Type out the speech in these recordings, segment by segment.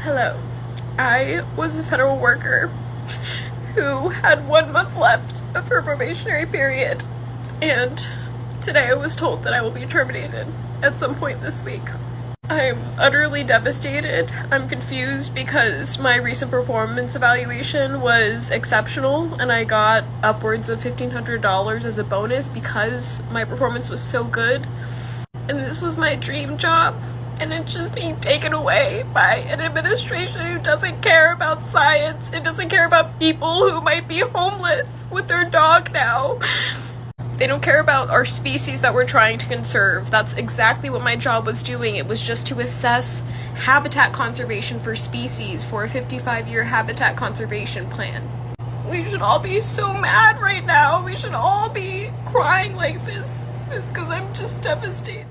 Hello. I was a federal worker who had 1 month left of her probationary period, and today I was told that I will be terminated at some point this week. I'm utterly devastated. I'm confused because my recent performance evaluation was exceptional and I got upwards of $1,500 as a bonus because my performance was so good. And this was my dream job, and it's just being taken away by an administration who doesn't care about science. It doesn't care about people who might be homeless with their dog now. They don't care about our species that we're trying to conserve. That's exactly what my job was doing. It was just to assess habitat conservation for species for a 55-year habitat conservation plan. We should all be so mad right now. We should all be crying like this because I'm just devastated.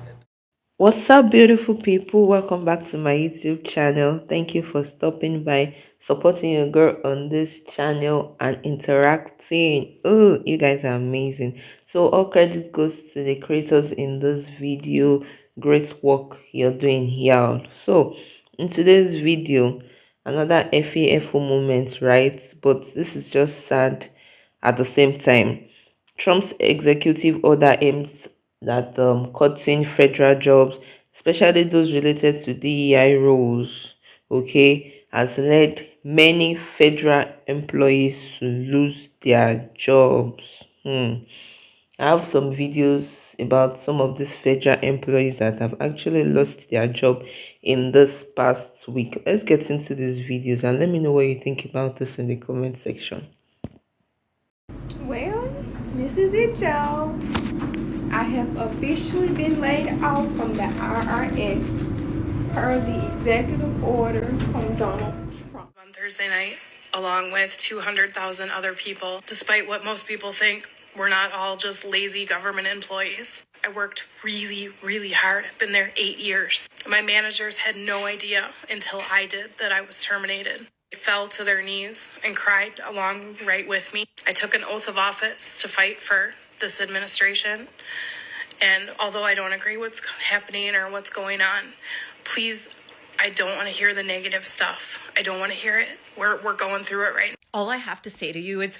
What's up, beautiful people? Welcome back to my YouTube channel. Thank you for stopping by, supporting your girl on this channel, and interacting. Oh, you guys are amazing. So, all credit goes to the creators in this video. Great work you're doing here. So, in today's video, another FAFO moment, right? But this is just sad at the same time. Trump's executive order aims at cutting federal jobs, especially those related to DEI roles, okay, has led many federal employees to lose their jobs. I have some videos about some of these federal employees that have actually lost their job in this past week. Let's get into these videos and let me know what you think about this in the comment section. Well, this is it, y'all. I have officially been laid off from the IRS per the executive order from Donald Trump. On Thursday night, along with 200,000 other people, despite what most people think, we're not all just lazy government employees. I worked really, really hard. I've been there 8 years. My managers had no idea until I did that I was terminated. They fell to their knees and cried along right with me. I took an oath of office to fight for this administration. And although I don't agree what's happening or what's going on, please, I don't want to hear the negative stuff. I don't want to hear it. We're going through it right now. All I have to say to you is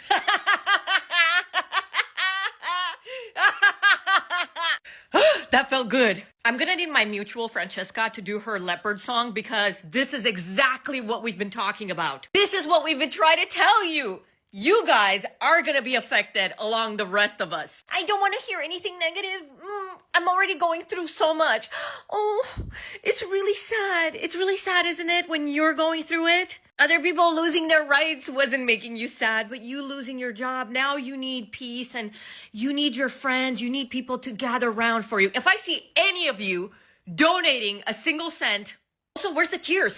that felt good. I'm gonna need my mutual Francesca to do her leopard song because this is exactly what we've been talking about. This is what we've been trying to tell you. You guys are gonna be affected along the rest of us. I don't want to hear anything negative. I'm already going through so much. Oh, it's really sad. It's really sad, isn't it, when you're going through it? Other people losing their rights wasn't making you sad, but you losing your job, now you need peace and you need your friends, you need people to gather around for you. If I see any of you donating a single cent, also, where's the tears?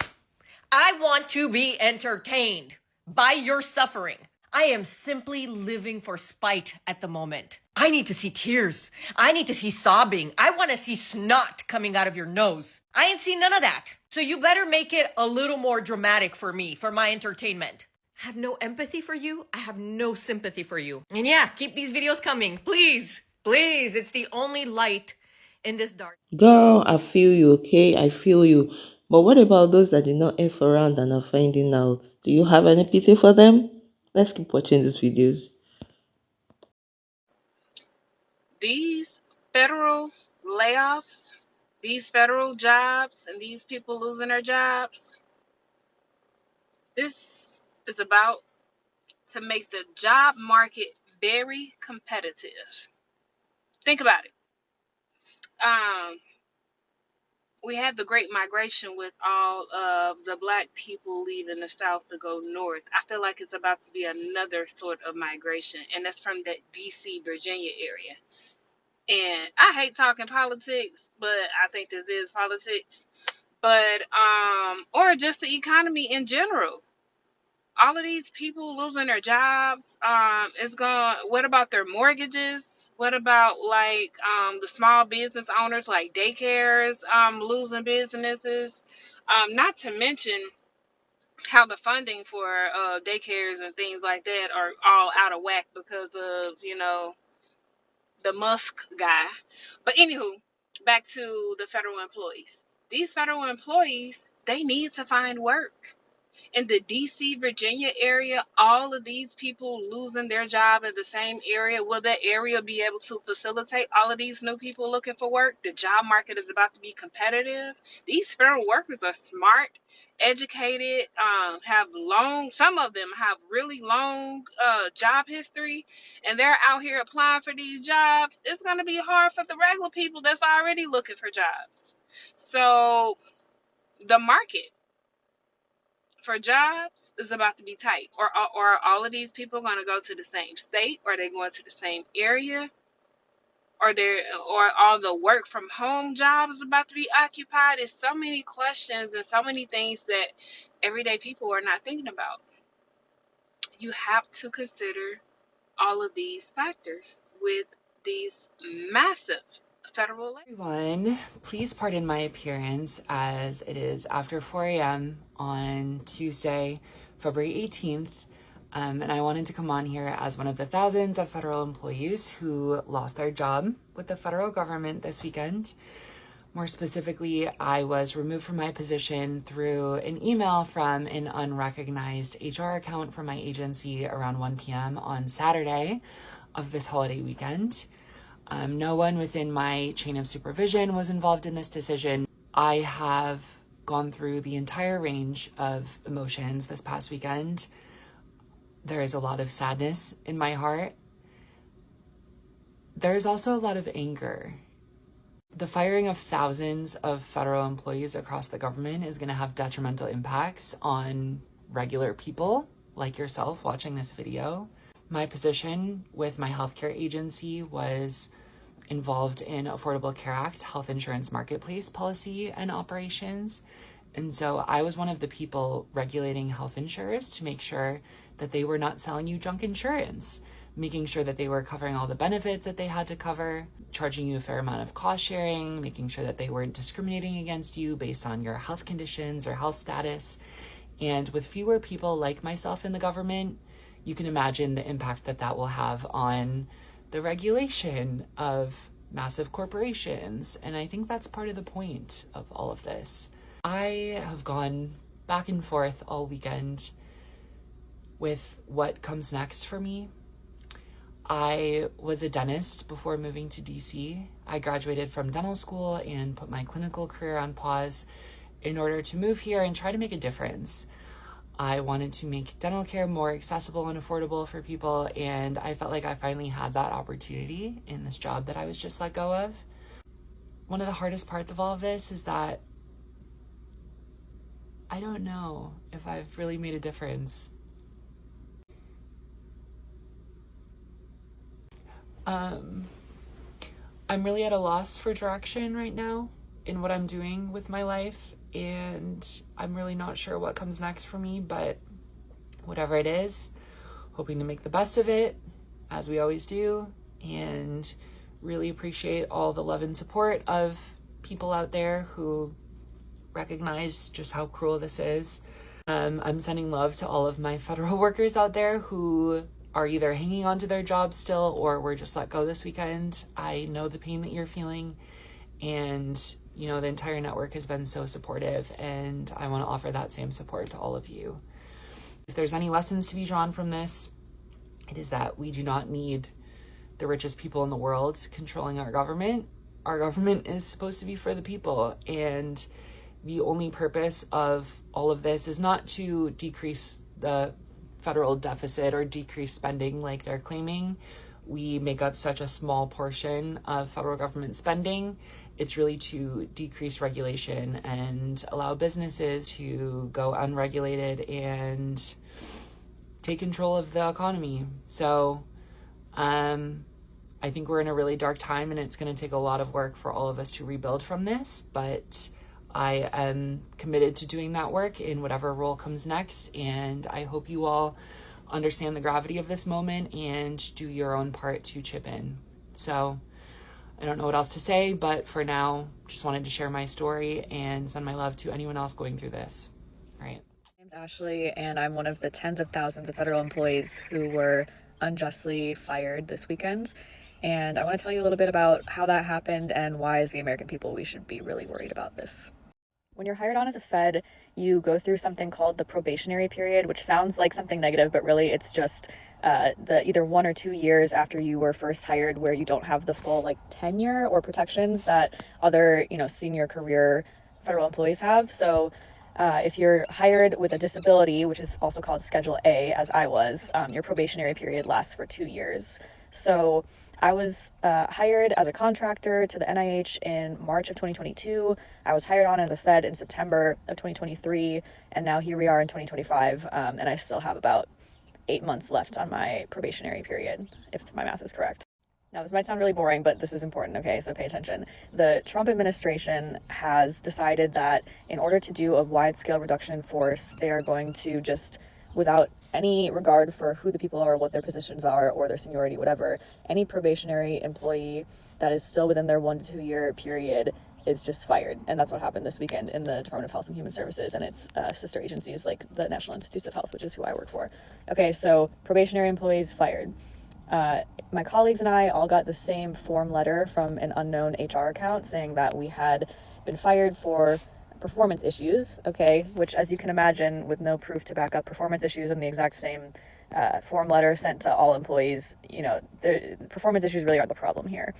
I want to be entertained by your suffering. I am simply living for spite at the moment. I need to see tears. I need to see sobbing. I want to see snot coming out of your nose. I ain't seen none of that. So you better make it a little more dramatic for me, for my entertainment. I have no empathy for you. I have no sympathy for you. And yeah, keep these videos coming. Please, please. It's the only light in this dark. Girl, I feel you, okay? I feel you. But what about those that did not F around and are finding out? Do you have any pity for them? Let's keep watching these videos. These federal layoffs, these federal jobs, and these people losing their jobs, this is about to make the job market very competitive. Think about it. Um, we had the Great Migration with all of the black people leaving the South to go north. I feel like it's about to be another sort of migration, and that's from the DC, Virginia area. And I hate talking politics, but I think this is politics. But or just the economy in general. All of these people losing their jobs, it's going what about their mortgages? What about like the small business owners like daycares losing businesses? Not to mention how the funding for daycares and things like that are all out of whack because of, the Musk guy. But anywho, back to the federal employees. These federal employees, they need to find work. In the DC, Virginia area, all of these people losing their job in the same area, will that area be able to facilitate all of these new people looking for work? The job market is about to be competitive. These federal workers are smart, educated, some of them have really long job history, and they're out here applying for these jobs. It's going to be hard for the regular people that's already looking for jobs. So the market for jobs is about to be tight. Or are all of these people going to go to the same state? Or are they going to the same area? Or all the work from home jobs about to be occupied? There's so many questions and so many things that everyday people are not thinking about. You have to consider all of these factors with these massive federal elections. Everyone, please pardon my appearance as it is after 4 a.m. on Tuesday, February 18th, and I wanted to come on here as one of the thousands of federal employees who lost their job with the federal government this weekend. More specifically, I was removed from my position through an email from an unrecognized HR account from my agency around 1 p.m. on Saturday of this holiday weekend. No one within my chain of supervision was involved in this decision. I have gone through the entire range of emotions this past weekend. There is a lot of sadness in my heart. There is also a lot of anger. The firing of thousands of federal employees across the government is going to have detrimental impacts on regular people like yourself watching this video. My position with my healthcare agency was involved in Affordable Care Act health insurance marketplace policy and operations. And so I was one of the people regulating health insurers to make sure that they were not selling you junk insurance, making sure that they were covering all the benefits that they had to cover, charging you a fair amount of cost sharing, making sure that they weren't discriminating against you based on your health conditions or health status. And with fewer people like myself in the government, you can imagine the impact that that will have on the regulation of massive corporations. And I think that's part of the point of all of this. I have gone back and forth all weekend with what comes next for me. I was a dentist before moving to DC. I graduated from dental school and put my clinical career on pause in order to move here and try to make a difference. I wanted to make dental care more accessible and affordable for people, and I felt like I finally had that opportunity in this job that I was just let go of. One of the hardest parts of all of this is that I don't know if I've really made a difference. I'm really at a loss for direction right now in what I'm doing with my life, and I'm really not sure what comes next for me, but whatever it is, hoping to make the best of it, as we always do, and really appreciate all the love and support of people out there who recognize just how cruel this is. I'm sending love to all of my federal workers out there who are either hanging on to their jobs still or were just let go this weekend. I know the pain that you're feeling, and you know, the entire network has been so supportive, and I want to offer that same support to all of you. If there's any lessons to be drawn from this, it is that we do not need the richest people in the world controlling our government. Our government is supposed to be for the people, and the only purpose of all of this is not to decrease the federal deficit or decrease spending like they're claiming. We make up such a small portion of federal government spending. It's really to decrease regulation and allow businesses to go unregulated and take control of the economy. So I think we're in a really dark time, and it's going to take a lot of work for all of us to rebuild from this, but I am committed to doing that work in whatever role comes next, and I hope you all understand the gravity of this moment and do your own part to chip in. So I don't know what else to say, but for now, just wanted to share my story and send my love to anyone else going through this. All right. My name's Ashley, and I'm one of the tens of thousands of federal employees who were unjustly fired this weekend. And I want to tell you a little bit about how that happened and why, as the American people, we should be really worried about this. When you're hired on as a Fed, you go through something called the probationary period, which sounds like something negative, but really it's just the either 1 or 2 years after you were first hired, where you don't have the full like tenure or protections that other senior career federal employees have. So if you're hired with a disability, which is also called Schedule A, as I was, your probationary period lasts for 2 years. So I was hired as a contractor to the NIH in March of 2022. I was hired on as a Fed in September of 2023, and now here we are in 2025, and I still have about 8 months left on my probationary period, if my math is correct. Now, this might sound really boring, but this is important, okay? So pay attention. The Trump administration has decided that in order to do a wide-scale reduction in force, they are going to just, without any regard for who the people are, what their positions are, or their seniority, whatever, any probationary employee that is still within their 1 to 2 year period is just fired. And that's what happened this weekend in the Department of Health and Human Services and its sister agencies like the National Institutes of Health, which is who I work for. Okay, so probationary employees fired. My colleagues and I all got the same form letter from an unknown HR account saying that we had been fired for performance issues, okay, which, as you can imagine, with no proof to back up performance issues and the exact same form letter sent to all employees, the performance issues really aren't the problem here.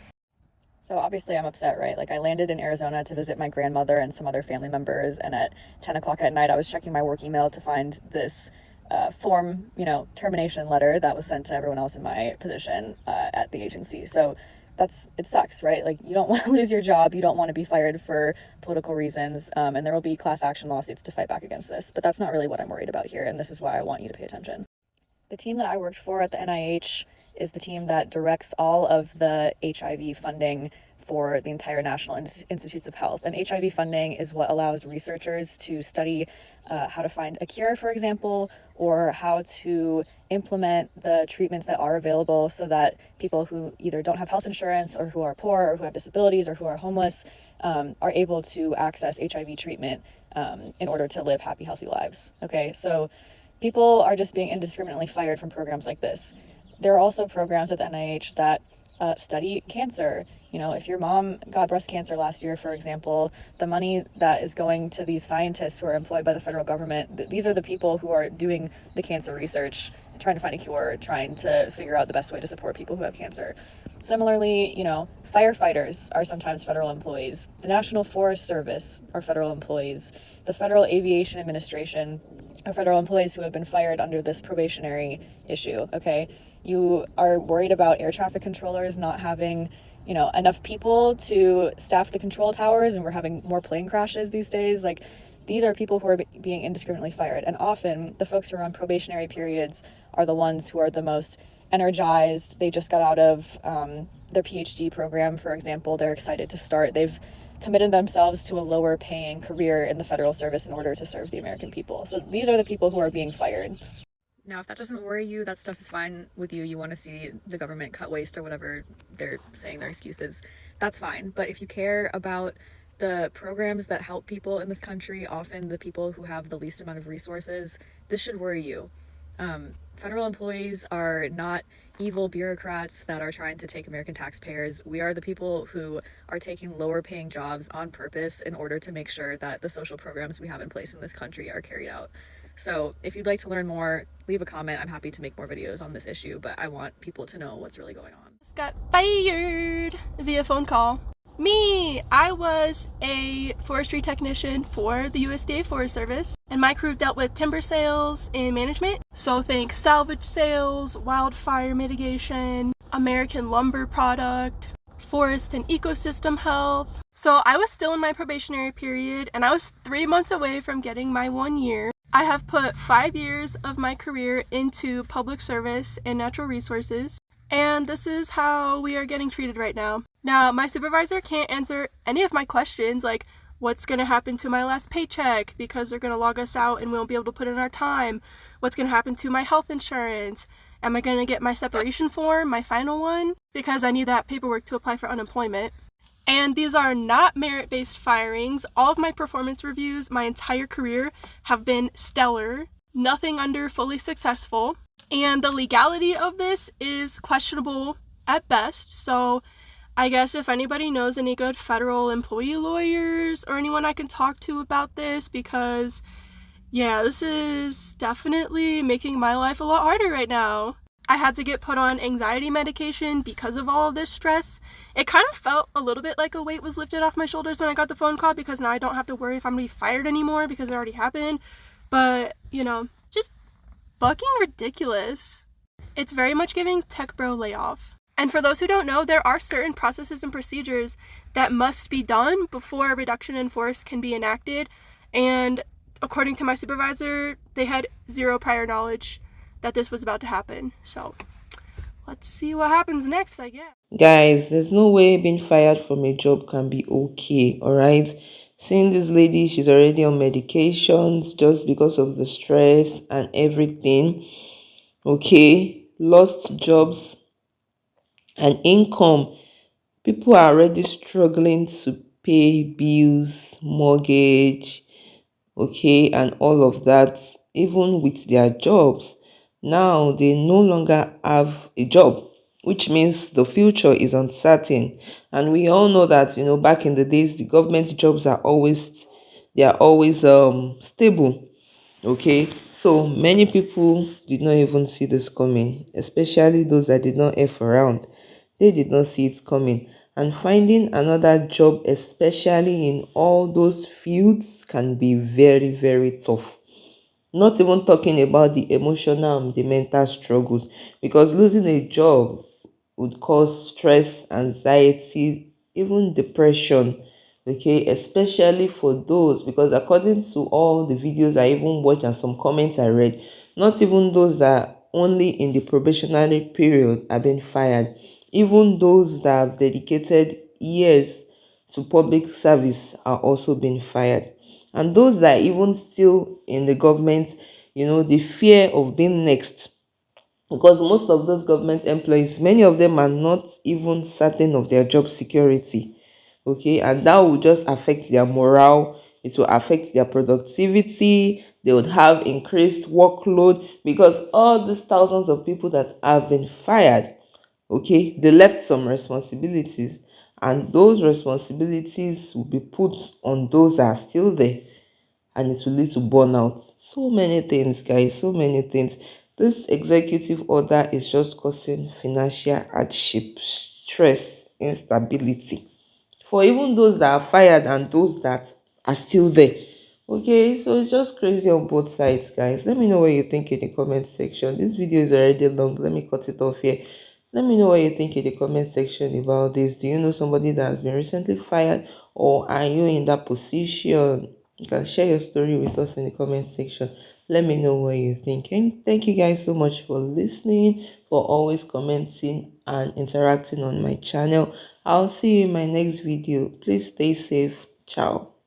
So obviously I'm upset, right? Like, I landed in Arizona to visit my grandmother and some other family members, and at 10 o'clock at night I was checking my work email to find this form, termination letter that was sent to everyone else in my position at the agency. So it sucks, right? Like, you don't want to lose your job. You don't want to be fired for political reasons. And there will be class action lawsuits to fight back against this. But that's not really what I'm worried about here. And this is why I want you to pay attention. The team that I worked for at the NIH is the team that directs all of the HIV funding for the entire National Institutes of Health. And HIV funding is what allows researchers to study how to find a cure, for example, or how to implement the treatments that are available so that people who either don't have health insurance or who are poor or who have disabilities or who are homeless are able to access HIV treatment in order to live happy, healthy lives. Okay, so people are just being indiscriminately fired from programs like this. There are also programs at the NIH that study cancer. If your mom got breast cancer last year, for example, the money that is going to these scientists who are employed by the federal government, these are the people who are doing the cancer research, trying to find a cure, trying to figure out the best way to support people who have cancer. Similarly, firefighters are sometimes federal employees. The National Forest Service are federal employees. The Federal Aviation Administration are federal employees who have been fired under this probationary issue, okay? You are worried about air traffic controllers not having enough people to staff the control towers, and we're having more plane crashes these days. Like, these are people who are being indiscriminately fired. And often the folks who are on probationary periods are the ones who are the most energized. They just got out of their PhD program, for example. They're excited to start. They've committed themselves to a lower paying career in the federal service in order to serve the American people. So these are the people who are being fired. Now, if that doesn't worry you, that stuff is fine with you. You want to see the government cut waste or whatever they're saying their excuse is, that's fine. But if you care about the programs that help people in this country, often the people who have the least amount of resources, this should worry you. Federal employees are not evil bureaucrats that are trying to take American taxpayers. We are the people who are taking lower paying jobs on purpose in order to make sure that the social programs we have in place in this country are carried out. So if you'd like to learn more, leave a comment. I'm happy to make more videos on this issue, but I want people to know what's really going on. Just got fired via phone call. Me! I was a forestry technician for the USDA Forest Service, and my crew dealt with timber sales and management. So think salvage sales, wildfire mitigation, American lumber product, forest and ecosystem health. So I was still in my probationary period, and I was 3 months away from getting my 1 year. I have put 5 years of my career into public service and natural resources, and this is how we are getting treated right now. Now, my supervisor can't answer any of my questions, like what's going to happen to my last paycheck because they're going to log us out and we won't be able to put in our time. What's going to happen to my health insurance? Am I going to get my separation form, my final one? Because I need that paperwork to apply for unemployment. And these are not merit-based firings. All of my performance reviews my entire career have been stellar, nothing under fully successful. And the legality of this is questionable at best. So I guess if anybody knows any good federal employee lawyers or anyone I can talk to about this, because yeah, this is definitely making my life a lot harder right now. I had to get put on anxiety medication because of all of this stress. It kind of felt a little bit like a weight was lifted off my shoulders when I got the phone call, because now I don't have to worry if I'm gonna be fired anymore because it already happened. But, just fucking ridiculous. It's very much giving tech bro layoff. And for those who don't know, there are certain processes and procedures that must be done before a reduction in force can be enacted. And according to my supervisor, they had zero prior knowledge that this was about to happen. So let's see what happens next, I guess. Guys, there's no way being fired from a job can be okay, all right? Seeing this lady, she's already on medications just because of the stress and everything. Okay, lost jobs and income. People are already struggling to pay bills, mortgage, okay, and all of that, even with their jobs. Now they no longer have a job, which means the future is uncertain. And we all know that, back in the days, the government jobs are always, they are always stable. Okay, so many people did not even see this coming, especially those that did not F around. They did not see it coming. And finding another job, especially in all those fields, can be very, very tough. Not even talking about the emotional and the mental struggles, because losing a job would cause stress, anxiety, even depression. Okay, especially for those, because according to all the videos I even watched and some comments I read, not even those that only in the probationary period are being fired, even those that have dedicated years to public service are also being fired. And those that are even still in the government, the fear of being next, because most of those government employees, many of them are not even certain of their job security. Okay, and that will just affect their morale, it will affect their productivity, they would have increased workload, because all these thousands of people that have been fired, okay, they left some responsibilities, and those responsibilities will be put on those that are still there, and it will lead to burnout. So many things, guys, so many things. This executive order is just causing financial hardship, stress, instability for even those that are fired and those that are still there. Okay, so it's just crazy on both sides, guys. Let me know what you think in the comment section. This video is already long. Let me cut it off here. Let me know what you think in the comment section about this. Do you know somebody that has been recently fired, or are you in that position? You can share your story with us in the comment section. Let me know what you think. And thank you guys so much for listening, for always commenting and interacting on my channel. I'll see you in my next video. Please stay safe. Ciao.